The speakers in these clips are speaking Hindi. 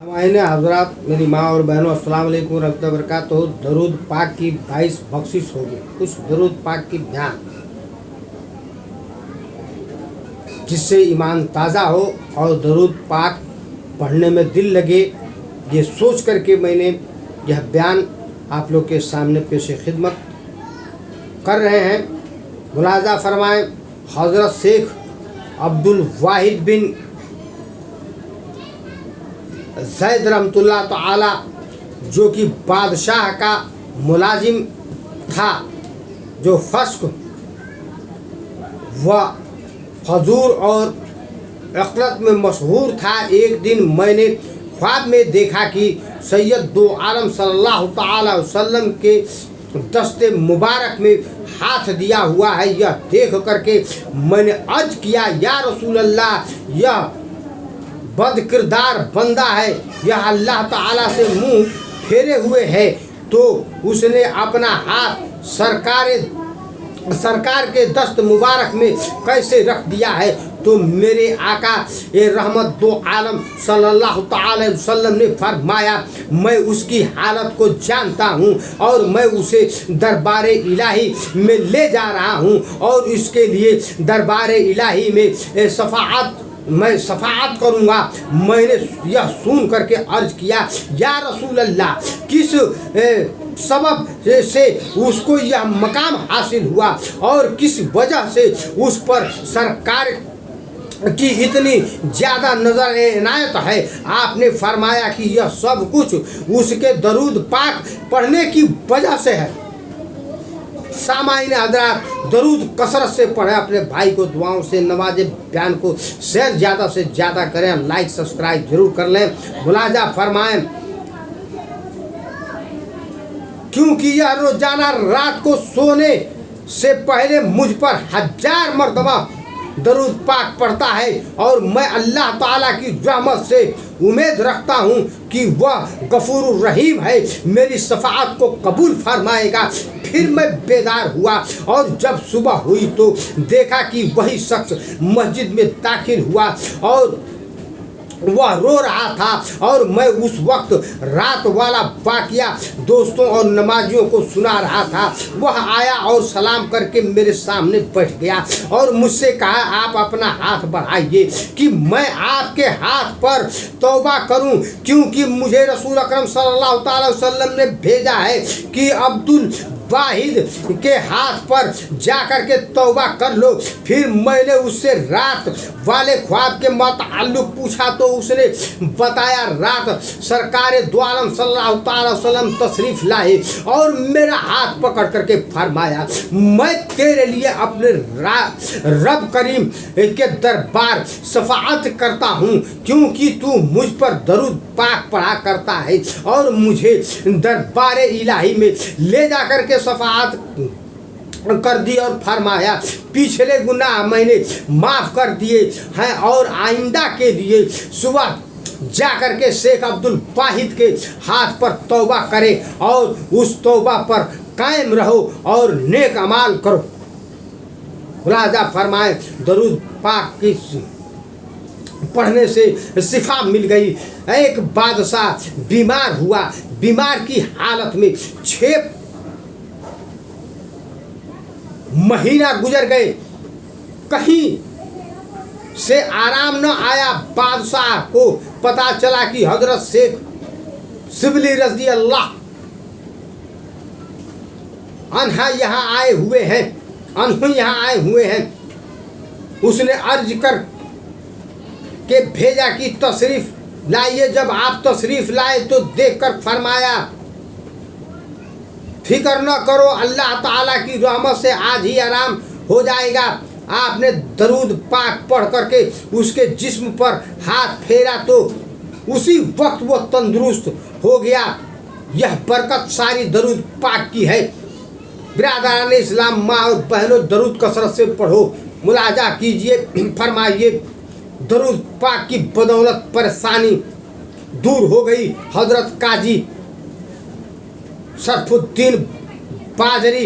हमारे हजरात, मेरी माँ और बहनों, अस्सलाम वालेकुम रहमतुल्लाहि व बरकातुहू। दरूद पाक की 22 बख्शिश होगी। कुछ दरूद पाक की बयान जिससे ईमान ताज़ा हो और दरूद पाक पढ़ने में दिल लगे, ये सोच करके मैंने यह बयान आप लोग के सामने पेश खिदमत कर रहे हैं। मुलाजा फरमाएं, हज़रत शेख अब्दुल वाहिद बिन ज़ैद रहमतुल्लाह ताला, जो कि बादशाह का मुलाजिम था, जो फस्क व फजूर और अक़लत में मशहूर था, एक दिन मैंने ख्वाब में देखा कि सैयद दो आलम सल्लल्लाहु ताला अलैहि वसल्लम के दस्ते मुबारक में हाथ दिया हुआ है। यह देख करके मैंने अर्ज किया, या रसूल अल्लाह, यह बदकिरदार बंदा है, यह अल्लाह ताला से मुंह फेरे हुए है। तो उसने अपना हाथ सरकार के दस्त मुबारक में कैसे रख दिया है? तो मेरे आका ए रहमत दो आलम सल्लल्लाहु ताला अलैहि वसल्लम ने फरमाया, मैं उसकी हालत को जानता हूँ और मैं उसे दरबार इलाही में ले जा रहा हूँ और इसके लिए दरबार इलाही में मैं शफाअत करूँगा। मैंने यह सुन करके अर्ज किया, या रसूल अल्लाह, किस सबब से उसको यह मकाम हासिल हुआ और किस वजह से उस पर सरकार की इतनी ज़्यादा नज़र इनायत है? आपने फरमाया कि यह सब कुछ उसके दरूद पाक पढ़ने की वजह से है। सामाईन हज़रात, दरूद कसरत से पढ़ें, अपने भाई को दुआओं से नवाजे, बयान को शेयर ज़्यादा से ज़्यादा करें, लाइक सब्सक्राइब जरूर कर लें। मुलाजा फरमाएं, क्योंकि यह रोजाना रात को सोने से पहले मुझ पर 1000 मरतबा दरूद पाक पढ़ता है और मैं अल्लाह ताला की रहमत से उम्मीद रखता हूँ कि वह गफूर रहीम है, मेरी शफाअत को कबूल फरमाएगा। फिर मैं बेदार हुआ और जब सुबह हुई तो देखा कि वही शख्स मस्जिद में दाखिल हुआ और वह रो रहा था और मैं उस वक्त रात वाला वाक़या दोस्तों और नमाजियों को सुना रहा था। वह आया और सलाम करके मेरे सामने बैठ गया और मुझसे कहा, आप अपना हाथ बढ़ाइए कि मैं आपके हाथ पर तौबा करूं, क्योंकि मुझे रसूल अकरम सल्लल्लाहु अलैहि वसल्लम ने भेजा है कि अब्दुल वाहिद के हाथ पर जाकर के तौबा कर लो। फिर मैंने उससे रात वाले ख्वाब के मुताल्लिक़ पूछा तो उसने बताया, रात सरकार दो आलम सल्लल्लाहु अलैहि वसल्लम तशरीफ़ लाए और मेरा हाथ पकड़ करके फरमाया, मैं तेरे लिए अपने रब करीम के दरबार शफाअत करता हूँ, क्योंकि तू मुझ पर दरूद पाक पढ़ा करता है और मुझे दरबार इलाही में ले जा कर के शफाअत कर दी और फरमाया, पिछले गुनाह मैंने माफ़ कर दिए हैं और आइंदा के लिए सुबह जाकर के शेख अब्दुल वाहिद के हाथ पर तौबा करे और उस तौबा पर कायम रहो और नेक अमाल करो। खुलासा फरमाए, दरूद पाक की पढ़ने से शिफा मिल गई। एक बादशाह बीमार हुआ, बीमार की हालत में 6 महीना गुजर गए, कहीं से आराम न आया। बादशाह को पता चला कि हजरत शेख शिबली रज़ी अल्लाह अन्हा यहाँ आए हुए हैं। उसने अर्ज कर के भेजा कि तशरीफ़ लाइए। जब आप तशरीफ़ लाए तो देखकर फरमाया, फिक्र न करो, अल्लाह ताला की रहमत से आज ही आराम हो जाएगा। आपने दरूद पाक पढ़ करके उसके जिस्म पर हाथ फेरा तो उसी वक्त वो तंदुरुस्त हो गया। यह बरकत सारी दरूद पाक की है। बिरादरान इस्लाम, माँ और बहनों, दरूद कसरत से पढ़ो, मुलाजा कीजिए, फरमाइए, दरूद पाक की बदौलत परेशानी दूर हो गई। हजरत काजी शरफुद्दीन बाजरी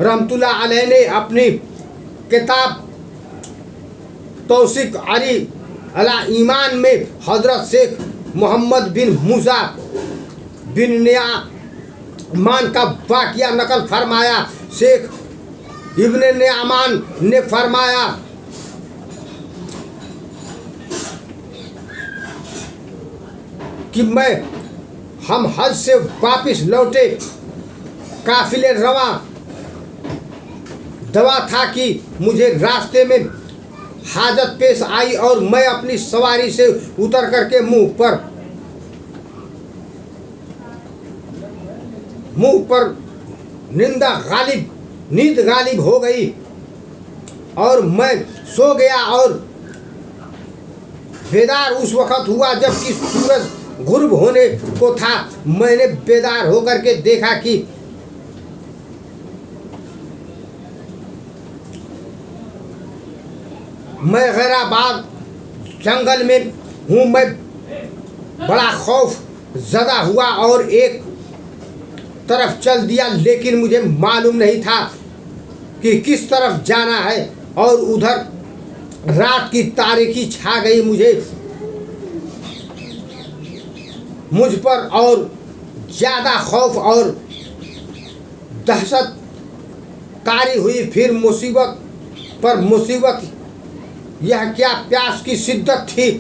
रहमतुल्लाह अलैह ने अपनी किताब तौसीक अली अला ईमान में हजरत शेख मोहम्मद बिन मूसा बिन नियामान का वाक़या नकल फरमाया। शेख इब्न नियामान ने फरमाया कि हम हज से वापस लौटे, काफिले रवा दवा था कि मुझे रास्ते में हाजत पेश आई और मैं अपनी सवारी से उतर करके मुंह पर नींद गालिब हो गई और मैं सो गया और बेदार उस वक़्त हुआ जबकि सूरज गुरूब होने को था। मैंने बेदार होकर के देखा कि मैं गैराबाद जंगल में हूँ। मैं बड़ा खौफ ज़दा हुआ और एक तरफ चल दिया, लेकिन मुझे मालूम नहीं था कि किस तरफ जाना है और उधर रात की तारीकी छा गई मुझ पर और ज़्यादा खौफ और दहशत तारी हुई। फिर मुसीबत पर मुसीबत, यह क्या प्यास की शिद्दत थी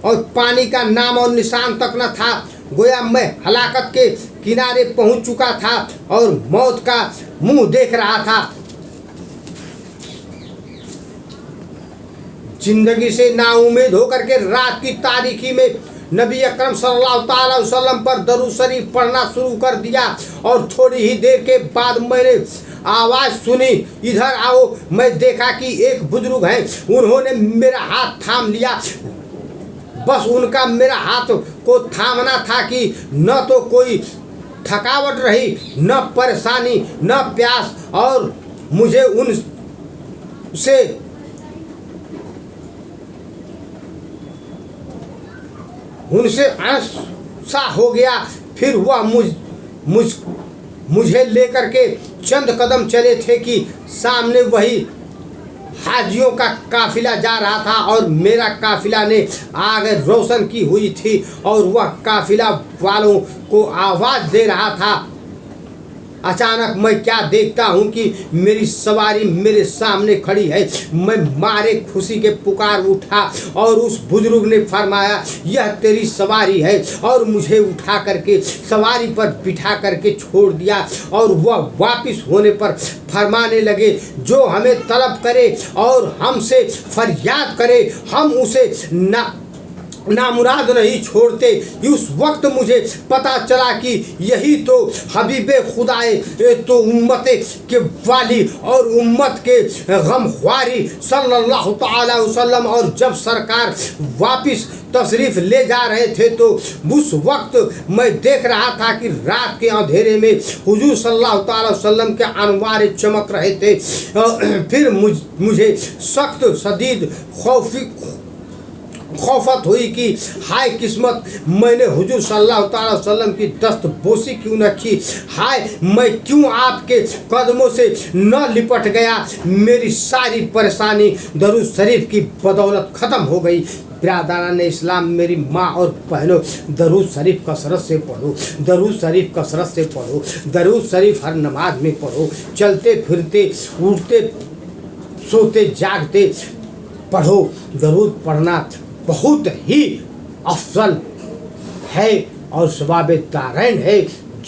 और पानी का नाम और निशान तक न था। गोया मैं हलाकत के किनारे पहुंच चुका था और मौत का मुंह देख रहा था। जिंदगी से नाउम्मीद होकर के रात की तारीकी में नबी अकरम सल्लल्लाहु अलैहि वसल्लम पर दरूद शरीफ पढ़ना शुरू कर दिया और थोड़ी ही देर के बाद मैंने आवाज़ सुनी, इधर आओ। मैं देखा कि एक बुजुर्ग हैं, उन्होंने मेरा हाथ थाम लिया। बस उनका मेरा हाथ को थामना था कि न तो कोई थकावट रही, न परेशानी, न प्यास, और मुझे उनसे ऐसा हो गया। फिर वह मुझे लेकर के चंद कदम चले थे कि सामने वही हाजियों का काफिला जा रहा था और मेरा काफिला ने आग रोशन की हुई थी और वह काफिला वालों को आवाज़ दे रहा था। अचानक मैं क्या देखता हूँ कि मेरी सवारी मेरे सामने खड़ी है। मैं मारे खुशी के पुकार उठा और उस बुजुर्ग ने फरमाया, यह तेरी सवारी है, और मुझे उठा करके सवारी पर बिठा करके छोड़ दिया। और वह वापस होने पर फरमाने लगे, जो हमें तलब करे और हमसे फरियाद करे हम उसे नामुराद नहीं छोड़ते। उस वक्त मुझे पता चला कि यही तो हबीबे खुदाए तो उम्मत के वाली और उम्मत के गमख्वारी सल्लल्लाहु अलैहि वसल्लम। और जब सरकार वापस तशरीफ़ ले जा रहे थे तो उस वक्त मैं देख रहा था कि रात के अंधेरे में हुजूर सल्लल्लाहु अलैहि वसल्लम के अनवार चमक रहे थे। फिर मुझे सख्त शदीद खौफत हुई कि हाय किस्मत, मैंने हुजूर सल्लल्लाहु अलैहि वसल्लम की दस्तबोसी क्यों न की। हाय मैं क्यों आपके कदमों से न लिपट गया। मेरी सारी परेशानी दरूद शरीफ की बदौलत ख़त्म हो गई। बिरादरान इस्लाम, मेरी माँ और बहनों, दरूद शरीफ कसरत से पढ़ो, दरूद शरीफ कसरत से पढ़ो, दरूद शरीफ हर नमाज में पढ़ो। चलते फिरते, उठते, सोते, जागते पढ़ो। दरूद पढ़ना बहुत ही अफजल है और सवाब दारैन है,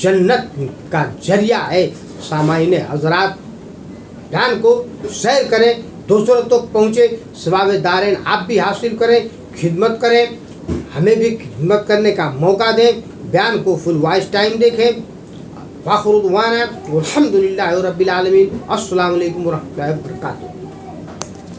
जन्नत का जरिया है। सामाईन हजरात, ध्यान को शेयर करें, दूसरों तक पहुँचे, सवाब दारैन आप भी हासिल करें, खिदमत करें, हमें भी खिदमत करने का मौका दें। बयान को फुल वॉइस टाइम देखें। वाखिर दुआना अल्हम्दुलिल्लाहि रब्बिल आलमीन। अस्सलामु अलैकुम व रहमतुल्लाहि व बरकातुहू।